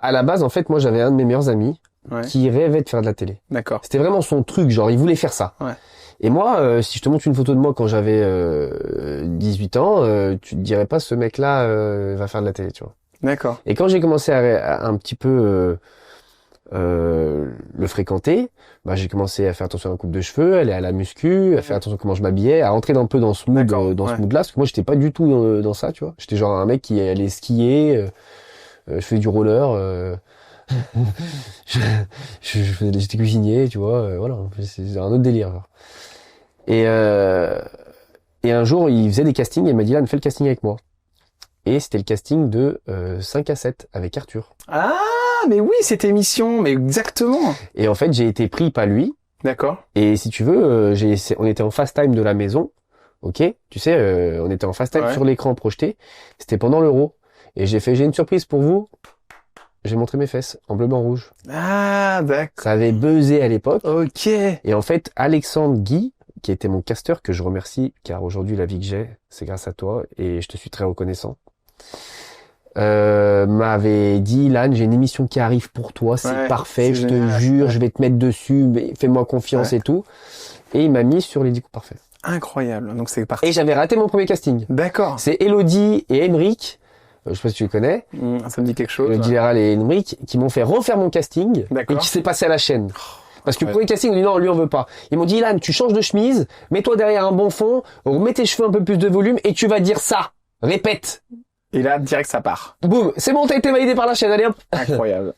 à la base, en fait, moi, j'avais un de mes meilleurs amis Ouais. qui rêvait de faire de la télé. D'accord. C'était vraiment son truc, genre, il voulait faire ça. Ouais. Et moi, si je te montre une photo de moi quand j'avais 18 ans, tu te dirais pas, ce mec-là va faire de la télé, tu vois. D'accord. Et quand j'ai commencé à un petit peu le fréquenter, bah, j'ai commencé à faire attention à la coupe de cheveux, à aller à la muscu, à faire attention à comment je m'habillais, à entrer un peu dans ce mood, D'accord, ce ouais. mood-là, parce que moi, j'étais pas du tout dans ça, tu vois. J'étais genre un mec qui allait skier, je faisais du roller, je, j'étais cuisinier, tu vois, voilà, c'est un autre délire. Genre. Et un jour, il faisait des castings et il m'a dit là, fais le casting avec moi. Et c'était le casting de 5 à 7 avec Arthur. Ah, mais oui, cette émission, mais exactement. Et en fait, j'ai été pris, pas lui. D'accord. Et si tu veux, on était en fast time de la maison. Ok, tu sais, on était en fast time sur l'écran projeté. C'était pendant l'Euro. Et j'ai une surprise pour vous. J'ai montré mes fesses en bleu, blanc, rouge. Ah, d'accord. Ça avait buzzé à l'époque. Ok. Et en fait, Alexandre Guy, qui était mon casteur, que je remercie, car aujourd'hui, la vie que j'ai, c'est grâce à toi, et je te suis très reconnaissant, m'avait dit, Lan, j'ai une émission qui arrive pour toi, c'est parfait, je te jure, je vais te mettre dessus, mais fais-moi confiance et tout. Et il m'a mis sur les 10 coups parfaits. Incroyable. Donc c'est parti. Et j'avais raté mon premier casting. D'accord. C'est Elodie et Emeric, je sais pas si tu les connais. Ça me dit quelque chose. Elodie Léral et Emeric, qui m'ont fait refaire mon casting et qui s'est passé à la chaîne. Parce que le premier casting, on dit non, lui on veut pas. Ils m'ont dit, Lan, tu changes de chemise, mets-toi derrière un bon fond, remets tes cheveux un peu plus de volume et tu vas dire ça. Répète. Et là, direct, ça part. Boum, c'est bon, t'as été validé par la chaîne, allez hop. Incroyable.